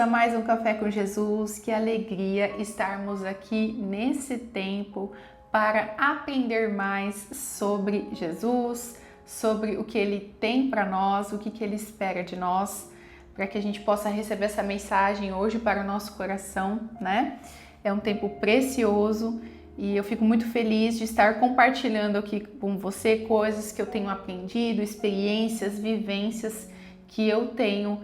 a mais um Café com Jesus. Que alegria estarmos aqui nesse tempo para aprender mais sobre Jesus, sobre o que Ele tem para nós, o que Ele espera de nós, para que a gente possa receber essa mensagem hoje para o nosso coração, né? É um tempo precioso e eu fico muito feliz de estar compartilhando aqui com você coisas que eu tenho aprendido, experiências, vivências que eu tenho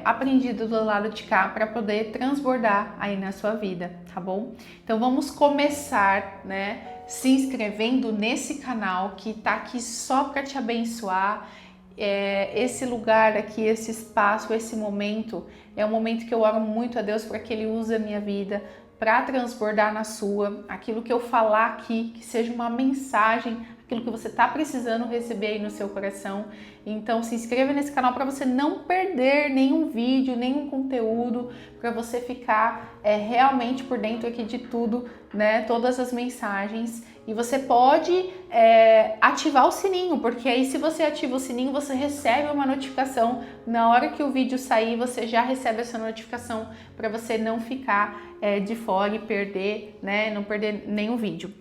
aprendido do lado de cá para poder transbordar aí na sua vida, tá bom? Então vamos começar, né, se inscrevendo nesse canal que tá aqui só para te abençoar. Esse lugar aqui, esse espaço, esse momento é um momento que eu oro muito a Deus para que Ele use a minha vida para transbordar na sua, aquilo que eu falar aqui, que seja uma mensagem, aquilo que você está precisando receber aí no seu coração. Então se inscreva nesse canal para você não perder nenhum vídeo, nenhum conteúdo, para você ficar realmente por dentro aqui de tudo, né? Todas as mensagens. E você pode ativar o sininho, porque aí se você ativa o sininho, você recebe uma notificação. Na hora que o vídeo sair, você já recebe essa notificação para você não ficar de fora e perder, né? Não perder nenhum vídeo.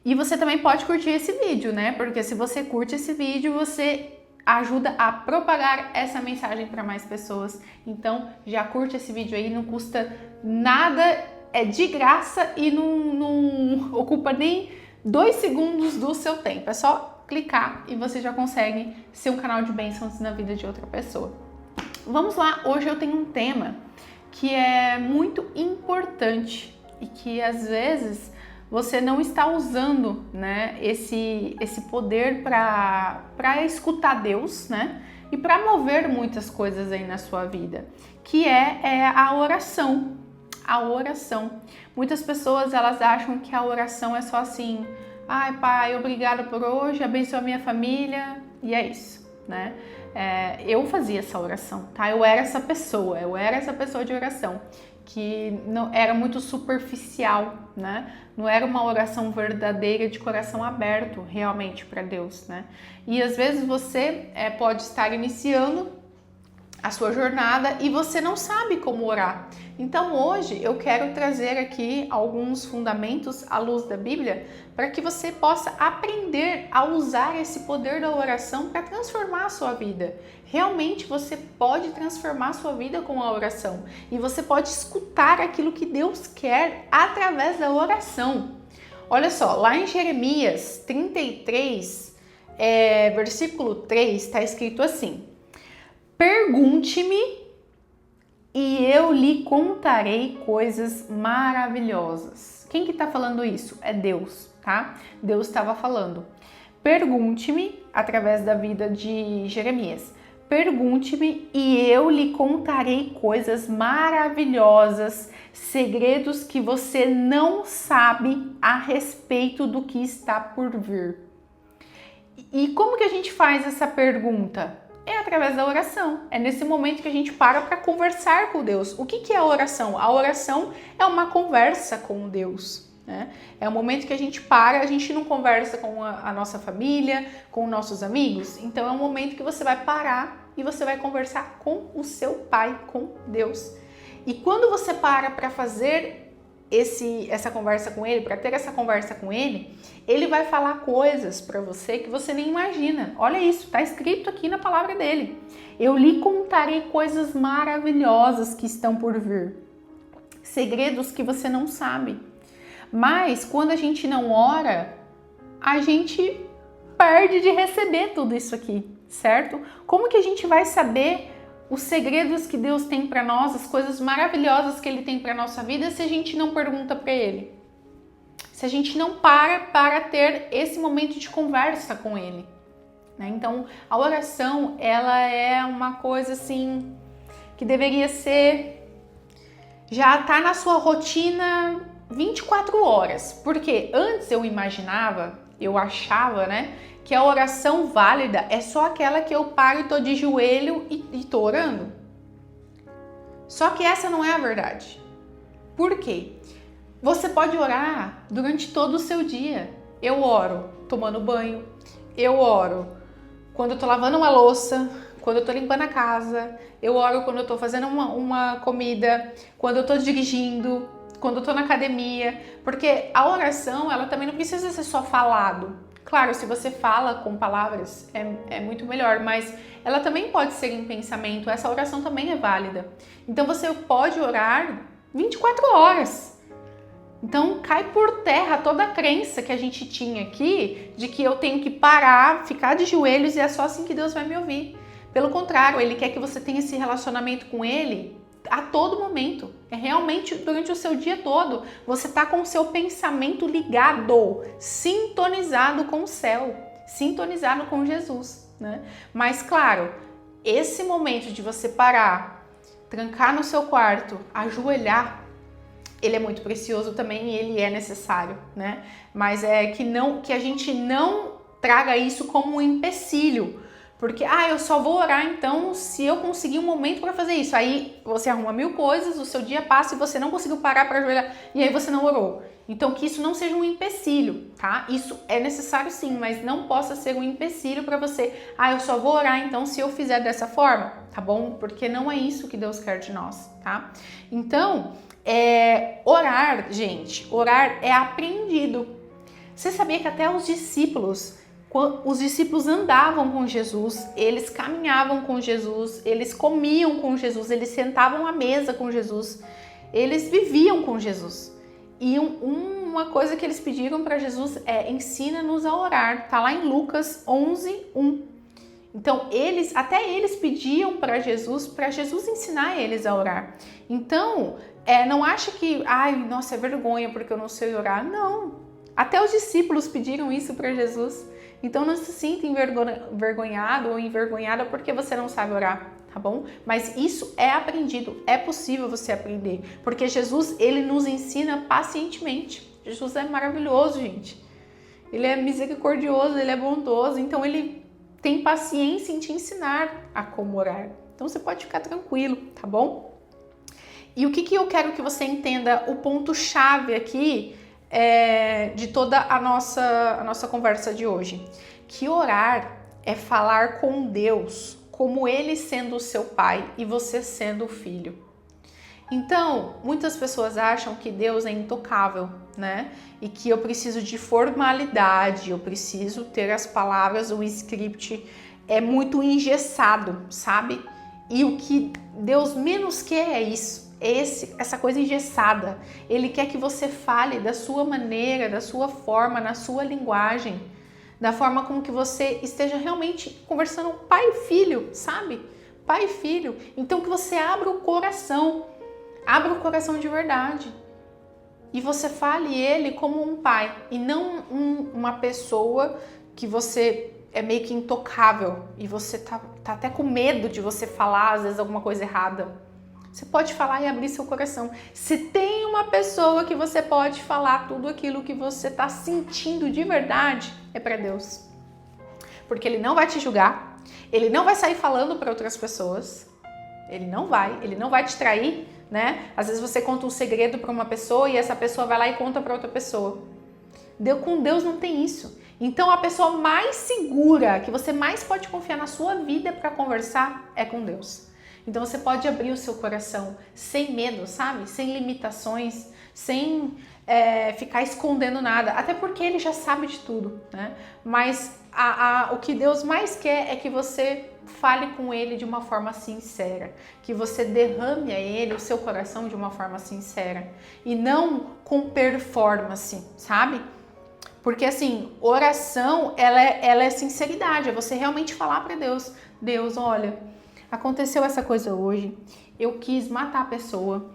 E você também pode curtir esse vídeo, né? Porque se você curte esse vídeo, você ajuda a propagar essa mensagem para mais pessoas. Então já curte esse vídeo aí, não custa nada, é de graça e não ocupa nem 2 segundos do seu tempo. É só clicar e você já consegue ser um canal de bênçãos na vida de outra pessoa. Vamos lá, hoje eu tenho um tema que é muito importante e que às vezes você não está usando, né, esse poder para escutar Deus, né, e para mover muitas coisas aí na sua vida, que é a oração. A oração. Muitas pessoas elas acham que a oração é só assim: ai pai, obrigada por hoje, abençoa a minha família, e é isso, né? Eu fazia essa oração, tá? Eu era essa pessoa de oração, que não era muito superficial, né? Não era uma oração verdadeira de coração aberto realmente para Deus, né? E às vezes você pode estar iniciando a sua jornada e você não sabe como orar. Então hoje eu quero trazer aqui alguns fundamentos à luz da Bíblia para que você possa aprender a usar esse poder da oração para transformar a sua vida. Realmente você pode transformar a sua vida com a oração e você pode escutar aquilo que Deus quer através da oração. Olha só, lá em Jeremias 33, versículo 3, está escrito assim: pergunte-me e eu lhe contarei coisas maravilhosas. Quem que está falando isso? É Deus, tá? Deus estava falando. Pergunte-me, através da vida de Jeremias. Pergunte-me e eu lhe contarei coisas maravilhosas, segredos que você não sabe a respeito do que está por vir. E como que a gente faz essa pergunta? É através da oração. É nesse momento que a gente para conversar com Deus. O que é a oração? A oração é uma conversa com Deus, né? É o momento que a gente para, a gente não conversa com a nossa família, com nossos amigos. Então é um momento que você vai parar e você vai conversar com o seu Pai, com Deus. E quando você para fazer essa conversa com Ele, para ter essa conversa com Ele, Ele vai falar coisas para você que você nem imagina. Olha isso, está escrito aqui na palavra dele. Eu lhe contarei coisas maravilhosas que estão por vir, segredos que você não sabe. Mas quando a gente não ora, a gente perde de receber tudo isso aqui, certo? Como que a gente vai saber os segredos que Deus tem para nós, as coisas maravilhosas que Ele tem para nossa vida, se a gente não pergunta para Ele? Se a gente não para ter esse momento de conversa com Ele, né? Então, a oração, ela é uma coisa assim que deveria ser, já tá na sua rotina 24 horas. Porque antes eu achava, né, que a oração válida é só aquela que eu paro e tô de joelho e tô orando. Só que essa não é a verdade. Por quê? Você pode orar durante todo o seu dia. Eu oro tomando banho, eu oro quando eu tô lavando uma louça, quando eu tô limpando a casa, eu oro quando eu tô fazendo uma comida, quando eu tô dirigindo, quando eu tô na academia, porque a oração, ela também não precisa ser só falado. Claro, se você fala com palavras, é muito melhor, mas ela também pode ser em pensamento, essa oração também é válida. Então você pode orar 24 horas. Então cai por terra toda a crença que a gente tinha aqui de que eu tenho que parar, ficar de joelhos e é só assim que Deus vai me ouvir. Pelo contrário, Ele quer que você tenha esse relacionamento com Ele a todo momento. É realmente durante o seu dia todo. Você está com o seu pensamento ligado, sintonizado com o céu, sintonizado com Jesus, né? Mas claro, esse momento de você parar, trancar no seu quarto, ajoelhar, ele é muito precioso também e ele é necessário, né? Mas é que a gente não traga isso como um empecilho. Porque, eu só vou orar então se eu conseguir um momento para fazer isso. Aí você arruma 1000 coisas, o seu dia passa e você não conseguiu parar para ajoelhar e aí você não orou. Então que isso não seja um empecilho, tá? Isso é necessário sim, mas não possa ser um empecilho para você. Eu só vou orar então se eu fizer dessa forma, tá bom? Porque não é isso que Deus quer de nós, tá? Então, orar, gente, orar é aprendido. Você sabia que até os discípulos andavam com Jesus, eles caminhavam com Jesus, eles comiam com Jesus, eles sentavam à mesa com Jesus, eles viviam com Jesus. E uma coisa que eles pediram para Jesus é: ensina-nos a orar. Tá lá em Lucas 11:1. Então, até eles pediam para Jesus ensinar eles a orar. Então, não acha que, nossa, é vergonha porque eu não sei orar. Não. Até os discípulos pediram isso para Jesus. Então não se sinta envergonhado ou envergonhada porque você não sabe orar, tá bom? Mas isso é aprendido, é possível você aprender, porque Jesus, ele nos ensina pacientemente. Jesus é maravilhoso, gente. Ele é misericordioso, ele é bondoso, então ele tem paciência em te ensinar a como orar. Então você pode ficar tranquilo, tá bom? E o que eu quero que você entenda, o ponto-chave aqui de toda a nossa conversa de hoje, que orar é falar com Deus, como Ele sendo o seu pai e você sendo o filho. Então, muitas pessoas acham que Deus é intocável, né? E que eu preciso de formalidade, eu preciso ter as palavras, o script é muito engessado, sabe? E o que Deus menos quer é isso. Essa coisa engessada. Ele quer que você fale da sua maneira, da sua forma, na sua linguagem, da forma como que você esteja realmente conversando pai e filho, sabe? Pai e filho. Então que você abra o coração de verdade e você fale ele como um pai e não uma pessoa que você é meio que intocável e você tá até com medo de você falar às vezes alguma coisa errada. Você pode falar e abrir seu coração. Se tem uma pessoa que você pode falar tudo aquilo que você está sentindo de verdade, é para Deus. Porque Ele não vai te julgar, Ele não vai sair falando para outras pessoas, Ele não vai te trair, né? Às vezes você conta um segredo para uma pessoa e essa pessoa vai lá e conta para outra pessoa. Com Deus não tem isso. Então a pessoa mais segura, que você mais pode confiar na sua vida para conversar, é com Deus. Então você pode abrir o seu coração sem medo, sabe? Sem limitações, sem ficar escondendo nada. Até porque Ele já sabe de tudo, né? Mas o que Deus mais quer é que você fale com Ele de uma forma sincera. Que você derrame a Ele o seu coração de uma forma sincera. E não com performance, sabe? Porque assim, oração, ela é sinceridade. É você realmente falar para Deus. Deus, olha, aconteceu essa coisa hoje, eu quis matar a pessoa,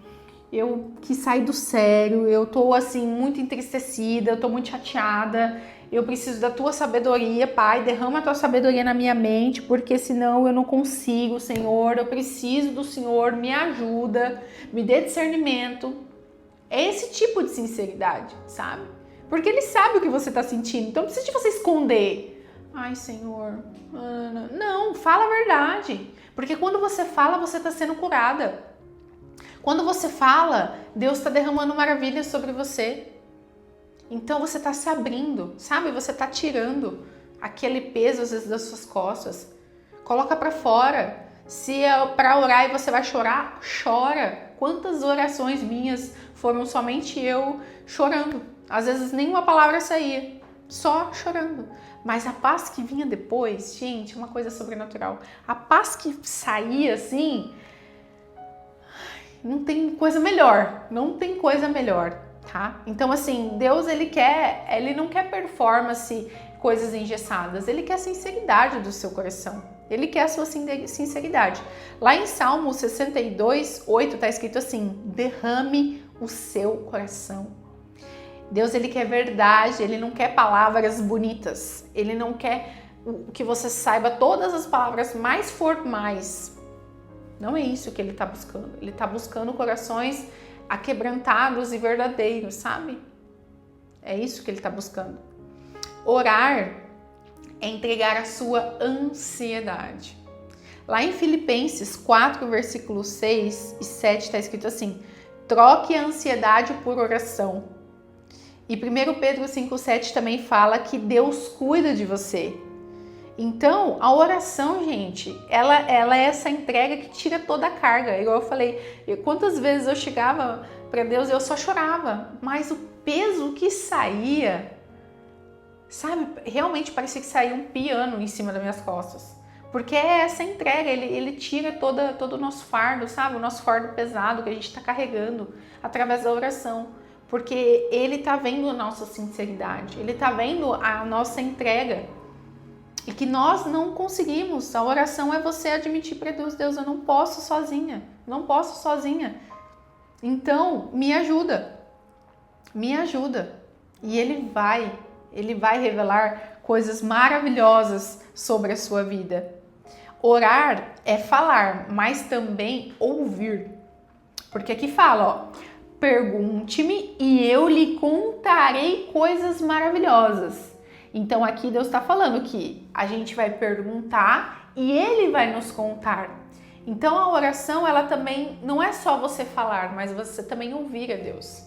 eu quis sair do sério, eu tô assim muito entristecida, eu tô muito chateada, eu preciso da tua sabedoria, Pai, derrama a tua sabedoria na minha mente, porque senão eu não consigo, Senhor, eu preciso do Senhor, me ajuda, me dê discernimento. É esse tipo de sinceridade, sabe? Porque Ele sabe o que você tá sentindo, então não precisa de você esconder. Ai, Senhor, não, fala a verdade. Porque quando você fala, você está sendo curada. Quando você fala, Deus está derramando maravilhas sobre você. Então você está se abrindo, sabe? Você está tirando aquele peso às vezes das suas costas. Coloca para fora. Se é para orar e você vai chorar, chora. Quantas orações minhas foram somente eu chorando? Às vezes nenhuma palavra saía, só chorando. Mas a paz que vinha depois, gente, uma coisa sobrenatural. A paz que saía assim, não tem coisa melhor, não tem coisa melhor, tá? Então assim, Deus ele não quer performance, coisas engessadas, ele quer a sinceridade do seu coração. Ele quer a sua sinceridade. Lá em Salmo 62, 8, tá escrito assim: derrame o seu coração. Deus, ele quer verdade, ele não quer palavras bonitas. Ele não quer que você saiba todas as palavras mais formais. Não é isso que ele está buscando. Ele está buscando corações aquebrantados e verdadeiros, sabe? É isso que ele está buscando. Orar é entregar a sua ansiedade. Lá em Filipenses 4, versículos 6 e 7 está escrito assim: troque a ansiedade por oração. E 1 Pedro 5,7 também fala que Deus cuida de você. Então, a oração, gente, ela é essa entrega que tira toda a carga. Igual eu falei, quantas vezes eu chegava para Deus e eu só chorava, mas o peso que saía, sabe, realmente parecia que saía um piano em cima das minhas costas. Porque é essa entrega, ele tira todo o nosso fardo, sabe? O nosso fardo pesado que a gente está carregando através da oração. Porque ele está vendo a nossa sinceridade, ele está vendo a nossa entrega. E que nós não conseguimos. A oração é você admitir para Deus: Deus, eu não posso sozinha, não posso sozinha. Então, me ajuda. E ele vai revelar coisas maravilhosas sobre a sua vida. Orar é falar, mas também ouvir. Porque aqui fala, ó: pergunte-me e eu lhe contarei coisas maravilhosas. Então aqui Deus está falando que a gente vai perguntar e Ele vai nos contar. Então a oração, ela também não é só você falar, mas você também ouvir a Deus.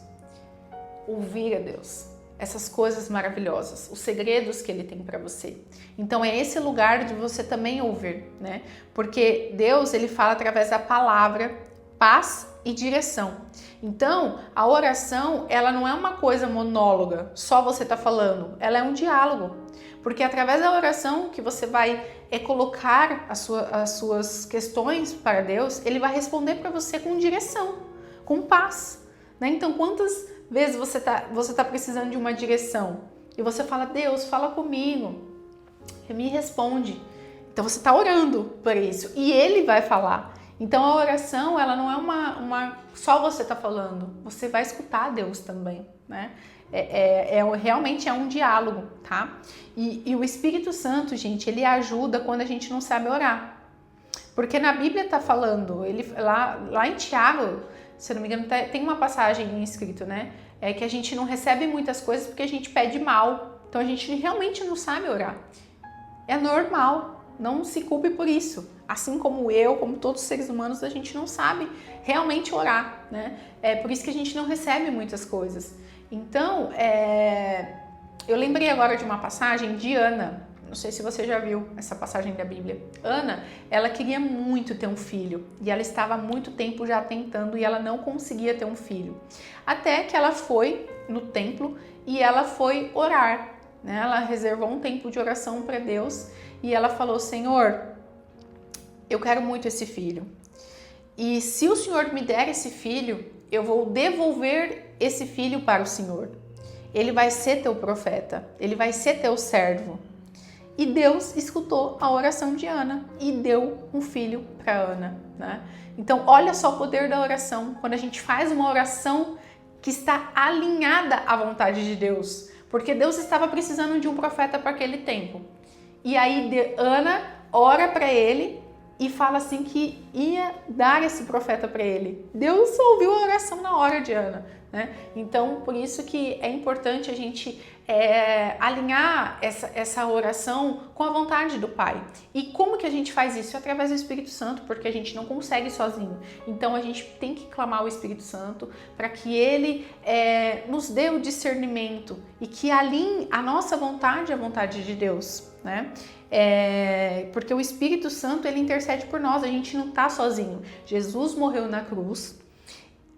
Ouvir a Deus. Essas coisas maravilhosas, os segredos que Ele tem para você. Então é esse lugar de você também ouvir, né? Porque Deus, Ele fala através da palavra, paz e direção. Então, a oração, ela não é uma coisa monóloga, só você tá falando, ela é um diálogo. Porque através da oração que você vai colocar as suas questões para Deus, Ele vai responder para você com direção, com paz, né? Então, quantas vezes você tá precisando de uma direção e você fala: Deus, fala comigo, me responde. Então, você tá orando por isso e Ele vai falar. Então a oração, ela não é só você tá falando, você vai escutar Deus também, né? Realmente é um diálogo, tá? E o Espírito Santo, gente, ele ajuda quando a gente não sabe orar. Porque na Bíblia tá falando, lá em Tiago, se eu não me engano, tem uma passagem escrito, né? É que a gente não recebe muitas coisas porque a gente pede mal. Então a gente realmente não sabe orar. É normal, não se culpe por isso. Assim como como todos os seres humanos, a gente não sabe realmente orar, né? É por isso que a gente não recebe muitas coisas. Então, eu lembrei agora de uma passagem de Ana. Não sei se você já viu essa passagem da Bíblia. Ana, ela queria muito ter um filho e ela estava há muito tempo já tentando e ela não conseguia ter um filho. Até que ela foi no templo e ela foi orar, né? Ela reservou um tempo de oração para Deus e ela falou: Senhor, eu quero muito esse filho. E se o Senhor me der esse filho, eu vou devolver esse filho para o Senhor. Ele vai ser teu profeta, ele vai ser teu servo. E Deus escutou a oração de Ana e deu um filho para Ana, né? Então, olha só o poder da oração. Quando a gente faz uma oração que está alinhada à vontade de Deus. Porque Deus estava precisando de um profeta para aquele tempo. E aí Ana ora para ele e fala assim que ia dar esse profeta para ele. Deus ouviu a oração na hora de Ana, né? Então, por isso que é importante a gente alinhar essa oração com a vontade do Pai. E como que a gente faz isso? Através do Espírito Santo, porque a gente não consegue sozinho. Então, a gente tem que clamar o Espírito Santo para que ele nos dê o discernimento e que alinhe a nossa vontade à vontade de Deus, né? Porque o Espírito Santo, ele intercede por nós, a gente não está sozinho. Jesus morreu na cruz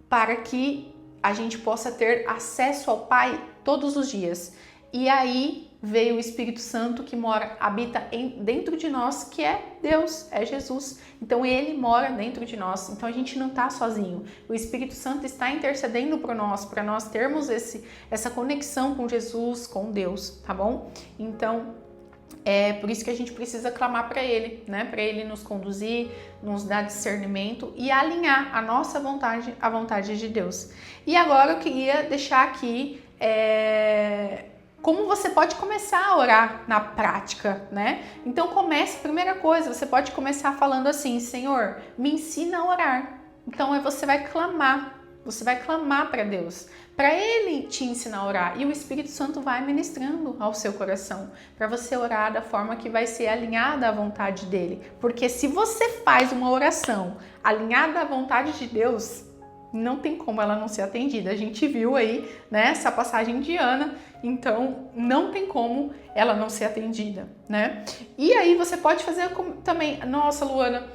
para que a gente possa ter acesso ao Pai todos os dias. E aí veio o Espírito Santo que habita dentro de nós, que é Deus, é Jesus. Então ele mora dentro de nós. Então a gente não está sozinho. O Espírito Santo está intercedendo por nós, para nós termos essa conexão com Jesus, com Deus, tá bom? Então é por isso que a gente precisa clamar para ele, né? Para ele nos conduzir, nos dar discernimento e alinhar a nossa vontade à vontade de Deus. E agora eu queria deixar aqui como você pode começar a orar na prática, né? Então primeira coisa, você pode começar falando assim: Senhor, me ensina a orar. Então você vai clamar para Deus, para Ele te ensinar a orar. E o Espírito Santo vai ministrando ao seu coração, para você orar da forma que vai ser alinhada à vontade dEle. Porque se você faz uma oração alinhada à vontade de Deus, não tem como ela não ser atendida. A gente viu aí, né, essa passagem de Ana, então não tem como ela não ser atendida, né? E aí você pode fazer também: nossa, Luana,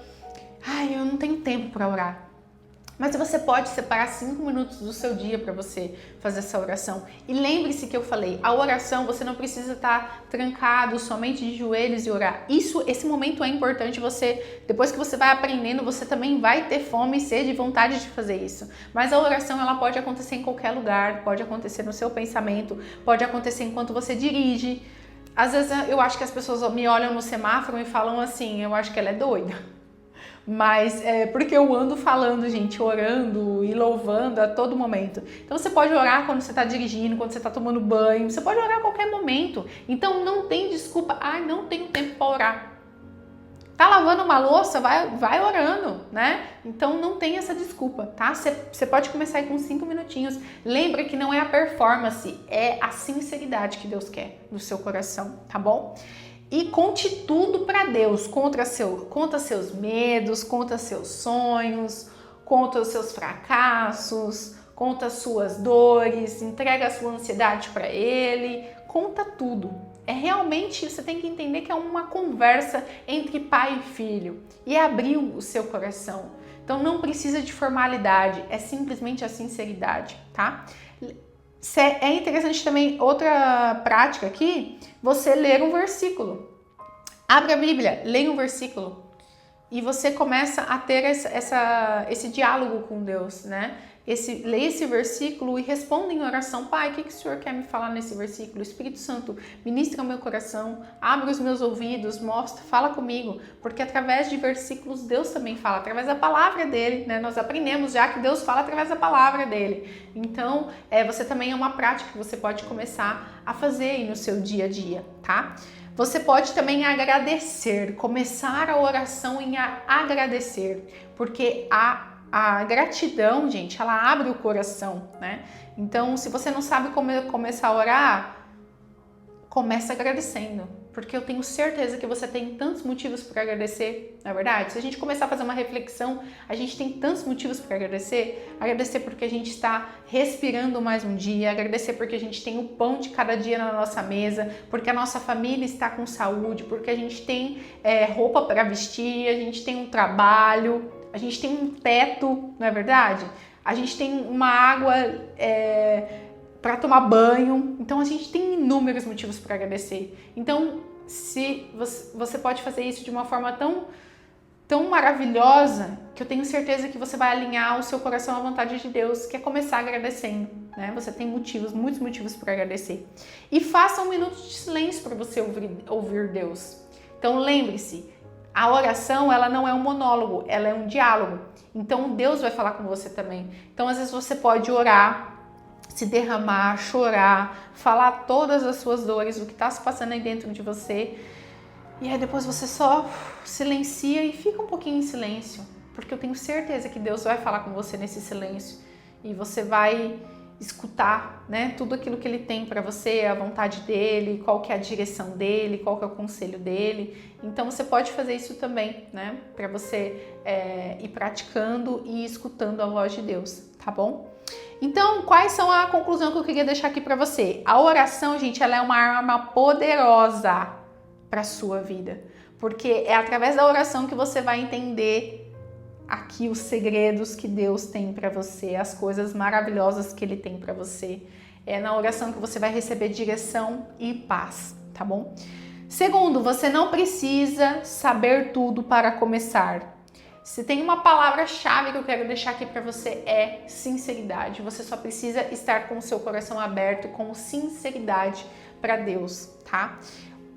eu não tenho tempo para orar. Mas você pode separar 5 minutos do seu dia para você fazer essa oração. E lembre-se que eu falei, a oração você não precisa estar trancado somente de joelhos e orar. Esse momento é importante, depois que você vai aprendendo, você também vai ter fome, sede e vontade de fazer isso. Mas a oração, ela pode acontecer em qualquer lugar, pode acontecer no seu pensamento, pode acontecer enquanto você dirige. Às vezes eu acho que as pessoas me olham no semáforo e falam assim: eu acho que ela é doida. Mas porque eu ando falando, gente, orando e louvando a todo momento. Então você pode orar quando você está dirigindo, quando você está tomando banho, você pode orar a qualquer momento. Então não tem desculpa: não tenho tempo para orar. Tá lavando uma louça? Vai orando, né? Então não tem essa desculpa, tá? Você pode começar aí com 5 minutinhos. Lembra que não é a performance, é a sinceridade que Deus quer no seu coração, tá bom? E conte tudo para Deus, conta seus medos, conta seus sonhos, conta os seus fracassos, conta as suas dores, entrega a sua ansiedade para Ele, conta tudo. Realmente, você tem que entender que é uma conversa entre pai e filho e abrir o seu coração. Então não precisa de formalidade, é simplesmente a sinceridade, tá? É interessante também, outra prática aqui, você ler um versículo. Abre a Bíblia, leia um versículo e você começa a ter esse diálogo com Deus, né? Leia esse versículo e responda em oração: Pai, o que o Senhor quer me falar nesse versículo? Espírito Santo, ministra o meu coração, abre os meus ouvidos, fala comigo, porque através de versículos Deus também fala, através da palavra dele, né? Nós aprendemos já que Deus fala através da palavra dele. Então, você também é uma prática que você pode começar a fazer aí no seu dia a dia, tá? Você pode também agradecer, começar a oração em agradecer, porque a gratidão, gente, ela abre o coração, né? Então, se você não sabe como começar a orar, começa agradecendo, porque eu tenho certeza que você tem tantos motivos para agradecer, não é verdade? Se a gente começar a fazer uma reflexão, a gente tem tantos motivos para agradecer porque a gente está respirando mais um dia, agradecer porque a gente tem o pão de cada dia na nossa mesa, porque a nossa família está com saúde, porque a gente tem roupa para vestir, a gente tem um trabalho, a gente tem um teto, não é verdade? A gente tem uma água para tomar banho. Então a gente tem inúmeros motivos para agradecer. Então, se você pode fazer isso de uma forma tão maravilhosa, que eu tenho certeza que você vai alinhar o seu coração à vontade de Deus, que é começar agradecendo, né? Você tem muitos motivos para agradecer. E faça um minuto de silêncio para você ouvir Deus. Então lembre-se, a oração, ela não é um monólogo, ela é um diálogo. Então Deus vai falar com você também. Então às vezes você pode orar, se derramar, chorar, falar todas as suas dores, o que está se passando aí dentro de você. E aí depois você só silencia e fica um pouquinho em silêncio, porque eu tenho certeza que Deus vai falar com você nesse silêncio. E você vai escutar, né, tudo aquilo que ele tem para você, a vontade dele, qual que é a direção dele, qual que é o conselho dele. Então você pode fazer isso também, né, para você ir praticando e escutando a voz de Deus, tá bom? Então, quais são a conclusão que eu queria deixar aqui para você? A oração, gente, ela é uma arma poderosa para sua vida, porque é através da oração que você vai entender aqui os segredos que Deus tem para você, as coisas maravilhosas que Ele tem para você. É na oração que você vai receber direção e paz, tá bom? Segundo, você não precisa saber tudo para começar. Se tem uma palavra-chave que eu quero deixar aqui para você é sinceridade. Você só precisa estar com o seu coração aberto, com sinceridade para Deus, tá?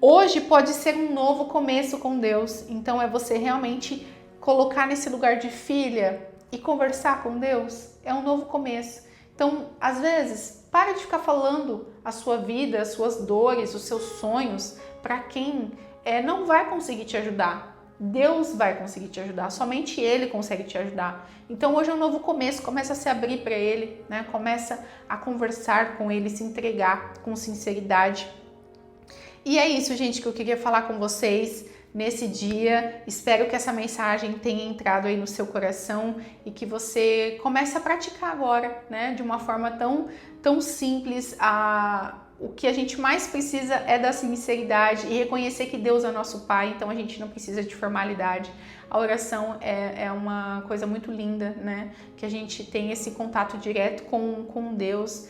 Hoje pode ser um novo começo com Deus, então é você realmente colocar nesse lugar de filha e conversar com Deus. É um novo começo. Então, às vezes, para de ficar falando a sua vida, as suas dores, os seus sonhos para quem não vai conseguir te ajudar. Deus vai conseguir te ajudar, somente Ele consegue te ajudar. Então hoje é um novo começo, começa a se abrir para Ele, né? Começa a conversar com Ele, se entregar com sinceridade. E é isso, gente, que eu queria falar com vocês nesse dia. Espero que essa mensagem tenha entrado aí no seu coração e que você comece a praticar agora, né? De uma forma tão simples. O que a gente mais precisa é da sinceridade e reconhecer que Deus é nosso Pai, então a gente não precisa de formalidade. A oração é uma coisa muito linda, né? Que a gente tem esse contato direto com Deus.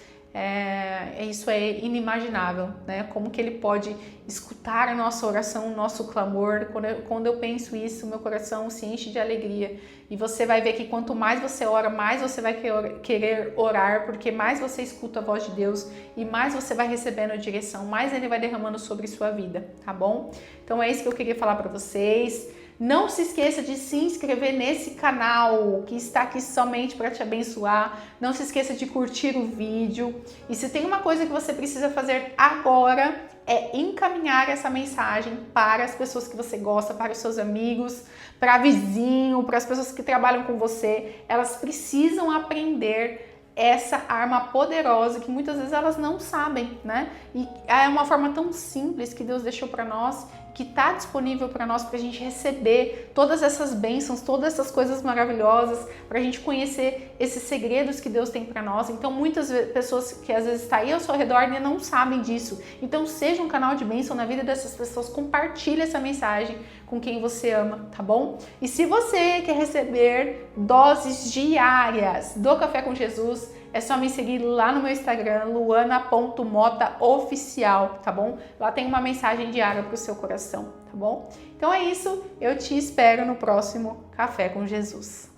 Isso é inimaginável, né? Como que Ele pode escutar a nossa oração, o nosso clamor. Quando eu penso isso, meu coração se enche de alegria. E você vai ver que quanto mais você ora, mais você vai querer orar, porque mais você escuta a voz de Deus e mais você vai recebendo direção, mais Ele vai derramando sobre sua vida, tá bom? Então é isso que eu queria falar para vocês. Não se esqueça de se inscrever nesse canal que está aqui somente para te abençoar. Não se esqueça de curtir o vídeo. E se tem uma coisa que você precisa fazer agora é encaminhar essa mensagem para as pessoas que você gosta, para os seus amigos, para vizinho, para as pessoas que trabalham com você. Elas precisam aprender essa arma poderosa que muitas vezes elas não sabem, né? E é uma forma tão simples que Deus deixou para nós, que está disponível para nós, para a gente receber todas essas bênçãos, todas essas coisas maravilhosas, para a gente conhecer esses segredos que Deus tem para nós. Então muitas pessoas que às vezes estão aí ao seu redor ainda não sabem disso. Então seja um canal de bênção na vida dessas pessoas, compartilhe essa mensagem com quem você ama, tá bom? E se você quer receber doses diárias do Café com Jesus, é só me seguir lá no meu Instagram, luana.motaoficial, tá bom? Lá tem uma mensagem diária para o seu coração, tá bom? Então é isso, eu te espero no próximo Café com Jesus.